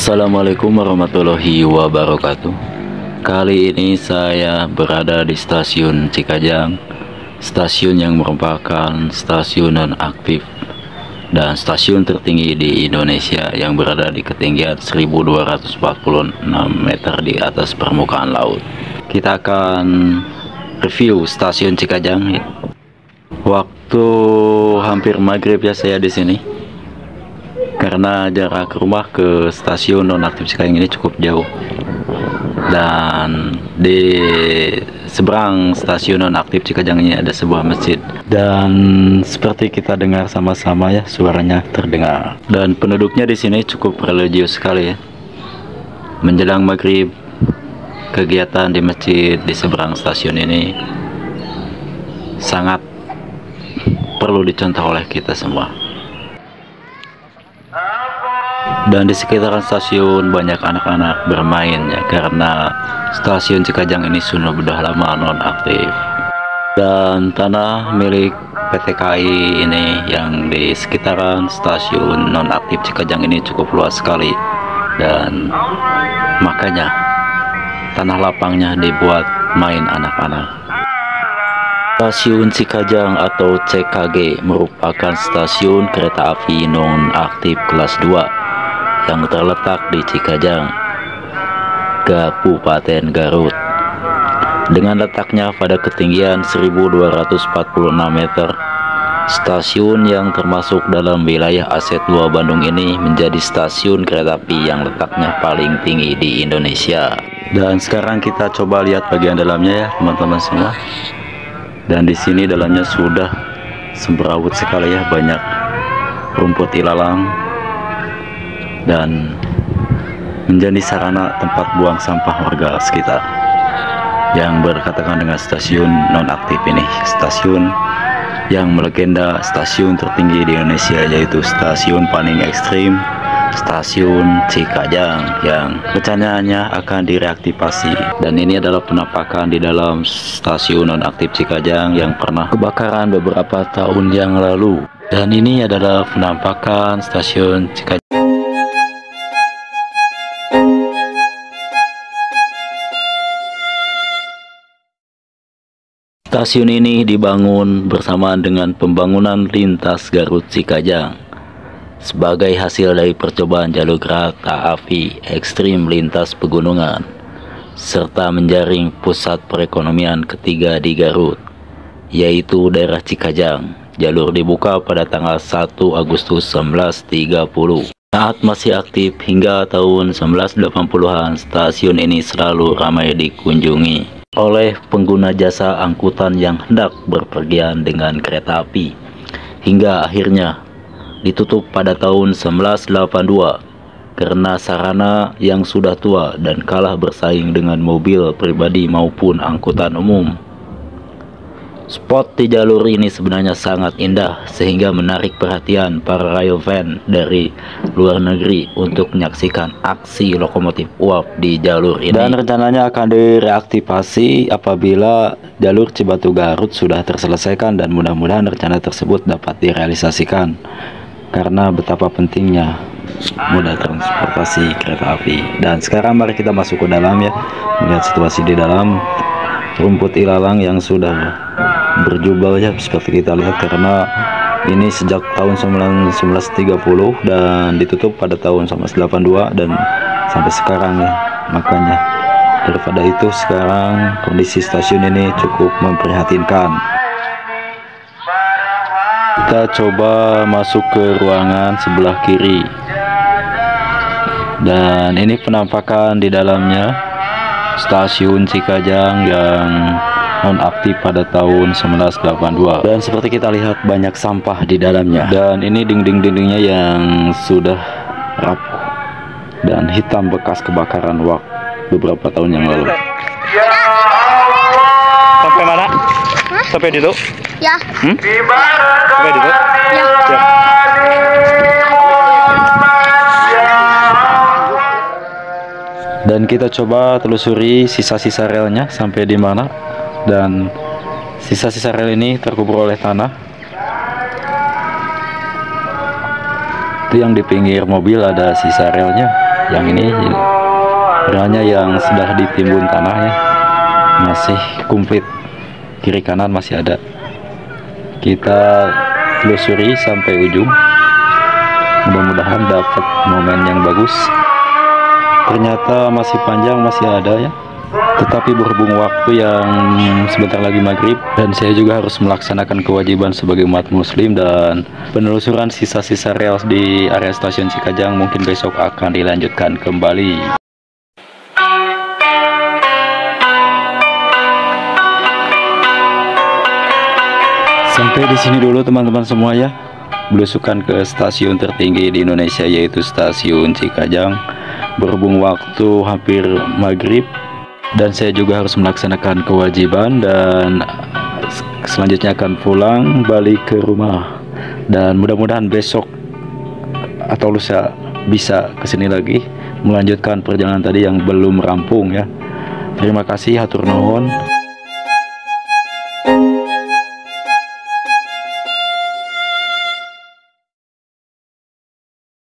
Assalamualaikum warahmatullahi wabarakatuh. Kali ini saya berada di stasiun Cikajang, stasiun yang merupakan stasiun non-aktif dan stasiun tertinggi di Indonesia yang berada di ketinggian 1246 meter di atas permukaan laut. Kita akan review stasiun Cikajang. Waktu hampir maghrib ya saya di sini, karena jarak rumah ke stasiun nonaktif Cikajang ini cukup jauh, dan di seberang stasiun nonaktif Cikajang ini ada sebuah masjid, dan seperti kita dengar sama-sama ya, suaranya terdengar, dan penduduknya di sini cukup religius sekali ya. Menjelang maghrib, kegiatan di masjid di seberang stasiun ini sangat perlu dicontoh oleh kita semua. Dan di sekitaran stasiun banyak anak-anak bermain ya, karena stasiun Cikajang ini sudah lama non-aktif. Dan tanah milik PT KAI ini yang di sekitaran stasiun non-aktif Cikajang ini cukup luas sekali, dan makanya tanah lapangnya dibuat main anak-anak. Stasiun Cikajang atau CKG merupakan stasiun kereta api non-aktif kelas 2 yang terletak di Cikajang, Kabupaten Garut. Dengan letaknya pada ketinggian 1246 meter, stasiun yang termasuk dalam wilayah Aset 2 Bandung ini menjadi stasiun kereta api yang letaknya paling tinggi di Indonesia. Dan sekarang kita coba lihat bagian dalamnya ya teman-teman semua. Dan di sini dalamnya sudah semrawut sekali ya, banyak rumput ilalang dan menjadi sarana tempat buang sampah warga sekitar yang berdekatan dengan stasiun nonaktif ini. Stasiun yang melegenda, stasiun tertinggi di Indonesia, yaitu stasiun paling ekstrim, stasiun Cikajang, yang rencananya akan direaktivasi. Dan ini adalah penampakan di dalam stasiun nonaktif Cikajang yang pernah kebakaran beberapa tahun yang lalu. Dan ini adalah penampakan stasiun Cikajang. Stasiun ini dibangun bersamaan dengan pembangunan lintas Garut Cikajang sebagai hasil dari percobaan jalur kereta api ekstrim lintas pegunungan, serta menjaring pusat perekonomian ketiga di Garut, yaitu daerah Cikajang. Jalur dibuka pada tanggal 1 Agustus 1930. Saat masih aktif hingga tahun 1980-an, stasiun ini selalu ramai dikunjungi oleh pengguna jasa angkutan yang hendak berpergian dengan kereta api, hingga akhirnya ditutup pada tahun 1982 karena sarana yang sudah tua dan kalah bersaing dengan mobil pribadi maupun angkutan umum. Spot di jalur ini sebenarnya sangat indah sehingga menarik perhatian para rail fan dari luar negeri untuk menyaksikan aksi lokomotif uap di jalur ini. Dan rencananya akan direaktivasi apabila jalur Cibatu Garut sudah terselesaikan, dan mudah-mudahan rencana tersebut dapat direalisasikan karena betapa pentingnya moda transportasi kereta api. Dan sekarang mari kita masuk ke dalam ya, melihat situasi di dalam. Rumput ilalang yang sudah berjubel ya, seperti kita lihat, karena ini sejak tahun 1930 dan ditutup pada tahun 1982 dan sampai sekarang ya. Makanya daripada itu sekarang kondisi stasiun ini cukup memprihatinkan. Kita coba masuk ke ruangan sebelah kiri, dan ini penampakan di dalamnya stasiun Cikajang yang nonaktif pada tahun 1982. Dan seperti kita lihat banyak sampah di dalamnya, dan ini dinding-dindingnya yang sudah rapuh dan hitam bekas kebakaran beberapa tahun yang lalu. Sampai mana? Sampai di situ? Ya. Sampai di situ? Ya. Ya. Dan kita coba telusuri sisa-sisa relnya sampai di mana, dan sisa-sisa rel ini terkubur oleh tanah. Itu yang di pinggir mobil ada sisa relnya. Yang ini hanya yang sudah ditimbun tanahnya masih komplit, kiri kanan masih ada. Kita telusuri sampai ujung, mudah-mudahan dapat momen yang bagus. Ternyata masih panjang, masih ada ya. Tetapi berhubung waktu yang sebentar lagi maghrib, dan saya juga harus melaksanakan kewajiban sebagai umat muslim, dan penelusuran sisa-sisa rel di area stasiun Cikajang mungkin besok akan dilanjutkan kembali. Sampai di sini dulu teman-teman semua ya, belusukan ke stasiun tertinggi di Indonesia, yaitu stasiun Cikajang. Berhubung waktu hampir maghrib dan saya juga harus melaksanakan kewajiban, dan selanjutnya akan pulang balik ke rumah, dan mudah-mudahan besok atau lusa bisa kesini lagi melanjutkan perjalanan tadi yang belum rampung ya. Terima kasih, hatur nuhun.